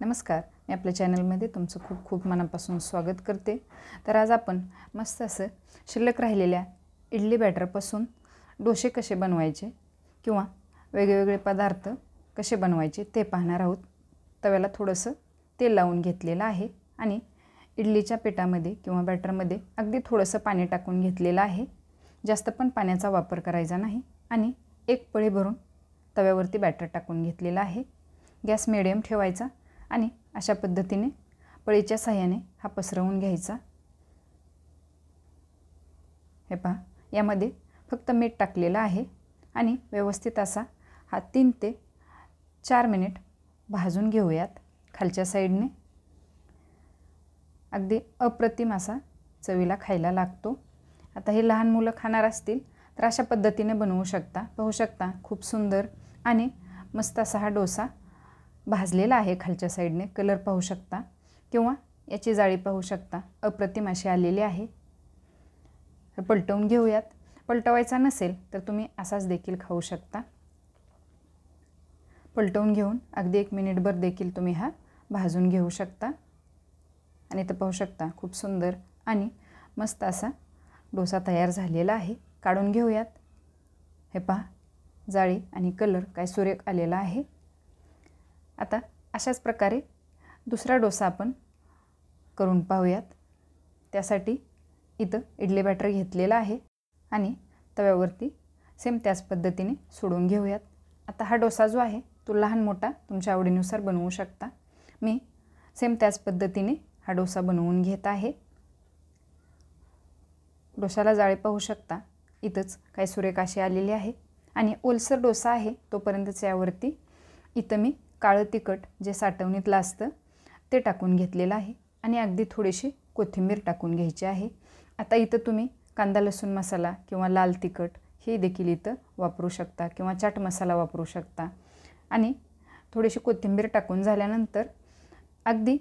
नमस्कार, मी आपल्या चॅनलमध्ये तुमचं खूप खूप मनापासून स्वागत करते। तर आज आपण मस्त असं शिल्लक राहिलेल्या इडली बॅटरपासून डोसे कसे बनवायचे किंवा वेगवेगळे पदार्थ कसे बनवायचे ते पाहणार आहोत। तव्याला थोडंसं तेल लावून घेतलेलं आहे आणि इडलीच्या पिठामध्ये किंवा बॅटरमध्ये अगदी थोडंसं पाणी टाकून घेतलेलं आहे। जास्त पण पाण्याचा वापर करायचा नाही आणि एक पळी भरून तव्यावरती बॅटर टाकून घेतलेला आहे। गॅस मीडियम ठेवायचा आणि अशा पद्धतीने पळीच्या सहाय्याने हा पसरवून घ्यायचा। हे पहा, यामध्ये फक्त मीठ टाकलेलं आहे आणि व्यवस्थित असा हा 3 ते 4 मिनिट भाजून घेऊयात खालच्या साईडने। अगदी अप्रतिम असा चवीला खायला लागतो। आता हे लहान मुलं खाणार असतील तर अशा पद्धतीने बनवू शकता। पाहू शकता खूप सुंदर आणि मस्त असा हा डोसा भाजलेला आहे। खालच्या साईडने कलर पाहू शकता किंवा याची जाळी पाहू शकता, अप्रतिम अशी आलेली आहे। पलटवून घेऊयात। पलटवायचा नसेल तर तुम्ही असाच देखील खाऊ शकता। पलटवून घेऊन अगदी 1 मिनिटभर देखील तुम्ही हा भाजून घेऊ शकता। आणि इथं पाहू शकता खूप सुंदर आणि मस्त असा डोसा तयार झालेला आहे। काढून घेऊयात। हे पहा, जाळी आणि कलर काय सुरेख आलेला आहे। आता अशाच प्रकारे दुसरा डोसा आपण करून पाहूयात। त्यासाठी इथं इडली बॅटर घेतलेला आहे आणि तव्यावरती सेम त्याच पद्धतीने सोडून घेऊयात। आता हा डोसा जो आहे तो लहान मोठा तुमच्या आवडीनुसार बनवू शकता। मी सेम त्याच पद्धतीने हा डोसा बनवून घेत आहे। डोशाला जाळी पाहू शकता, इथंच काय सुरेख अशी आलेली आहे आणि ओलसर डोसा आहे तोपर्यंतच यावरती इथं मी काळं तिखट जे साठवणीतलं असतं ते टाकून घेतलेलं आहे आणि अगदी थोडीशी कोथिंबीर टाकून घ्यायची आहे। आता इथं तुम्ही कांदा लसूण मसाला किंवा लाल तिखट हे देखील इथं वापरू शकता किंवा चाट मसाला वापरू शकता। आणि थोडीशी कोथिंबीर टाकून झाल्यानंतर अगदी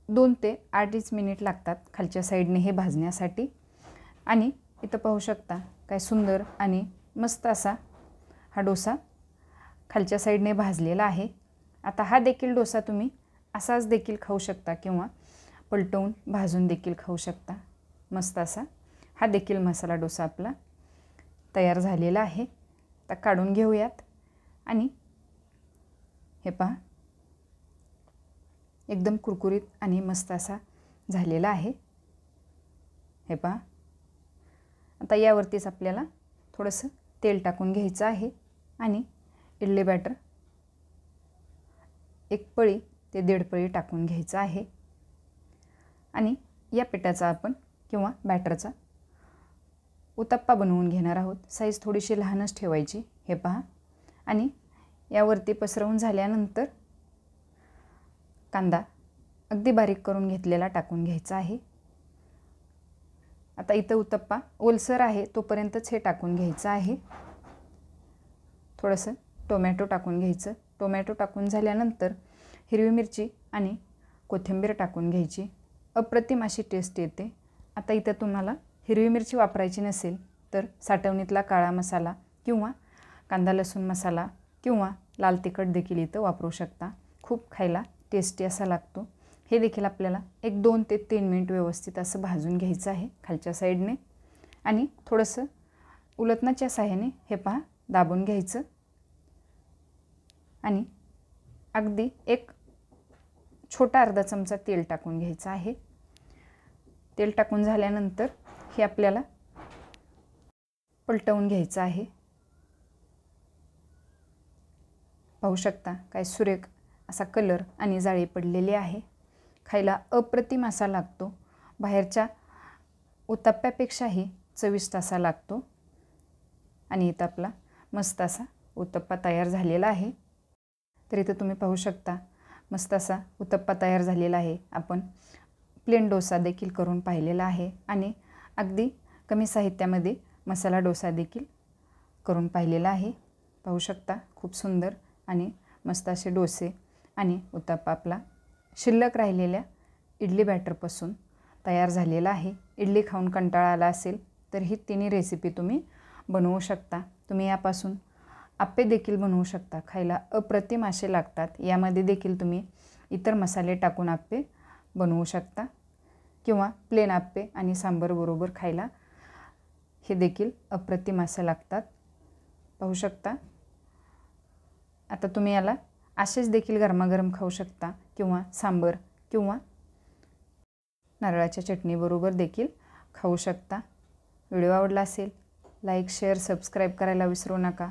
2 ते 8 मिनिट लागतात खालच्या साईडने हे भाजण्यासाठी। आणि इथं पाहू शकता काय सुंदर आणि मस्त असा हा डोसा खालच्या साईडने भाजलेला आहे। आता हा देखील डोसा तुम्ही असाच देखील खाऊ शकता किंवा पलटवून भाजून देखील खाऊ शकता। मस्त असा हा देखील मसाला डोसा आपला तयार झालेला आहे। आता काढून घेऊयात आणि हे पहा, एकदम कुरकुरीत आणि मस्त असा झालेला आहे। हे पहा, आता यावरतीच आपल्याला थोडंसं तेल टाकून घ्यायचं आहे आणि इडली बॅटर 1 पळी ते 1.5 पळी टाकून घ्यायचं आहे। आणि या पिठाचा आपण किंवा बॅटरचा उत्तप्पा बनवून घेणार आहोत। साईज थोडीशी लहानच ठेवायची। हे पहा, आणि यावरती पसरवून झाल्यानंतर कांदा अगदी बारीक करून घेतलेला टाकून घ्यायचा आहे। आता इथं उत्तप्पा ओलसर आहे तोपर्यंतच हे टाकून घ्यायचं आहे। थोडंसं टोमॅटो टाकून घ्यायचं। टोमॅटो टाकून झाल्यानंतर हिरवी मिरची आणि कोथिंबीर टाकून घ्यायची। अप्रतिम अशी टेस्ट येते। आता इथं तुम्हाला हिरवी मिरची वापरायची नसेल तर साठवणीतला काळा मसाला किंवा कांदा लसूण मसाला किंवा लाल तिखट देखील इथं वापरू शकता। खूप खायला टेस्टी असा लागतो। हे देखील आपल्याला 1-2 ते 3 मिनिट व्यवस्थित असं भाजून घ्यायचं आहे खालच्या साईडने आणि थोडंसं उलटण्याच्या सहाय्याने हे पहा दाबून घ्यायचं आणि अगदी एक छोटा अर्धा चमचा तेल टाकून घ्यायचं आहे। तेल टाकून झाल्यानंतर हे आपल्याला पलटवून घ्यायचं आहे। पाहू शकता काय सुरेख असा कलर आणि जाळी पडलेली आहे। खायला अप्रतिम असा लागतो। बाहेरच्या उत्तप्प्यापेक्षाही चविष्ट असा लागतो। आणि इथं आपला मस्त असा उत्तप्पा तयार झालेला आहे। तर इथं तुम्ही पाहू शकता मस्त असा उत्तप्पा तयार झालेला आहे। आपण प्लेन डोसा देखील करून पाहिलेला आहे आणि अगदी कमी साहित्यामध्ये मसाला डोसा देखील करून पाहिलेला आहे। पाहू शकता खूप सुंदर आणि मस्त असे डोसे आणि उत्तप्पा आपला शिल्लक राहिलेल्या इडली बॅटरपासून तयार झालेला आहे। इडली खाऊन कंटाळा आला असेल तर ही तिन्ही रेसिपी तुम्ही बनवू शकता। तुम्ही यापासून आप्पे देखील बनवू शकता। खायला अप्रतिम असे लागतात। यामध्ये देखील तुम्ही इतर मसाले टाकून आप्पे बनवू शकता किंवा प्लेन आप्पे आणि सांबारबरोबर खायला हे देखील अप्रतिम असं लागतात. पाहू शकता. आता तुम्ही याला असेच देखील गरमागरम खाऊ शकता किंवा सांबार किंवा नारळाच्या चटणीबरोबर देखील खाऊ शकता. व्हिडिओ आवडला असेल लाईक शेअर सबस्क्राईब करायला विसरू नका.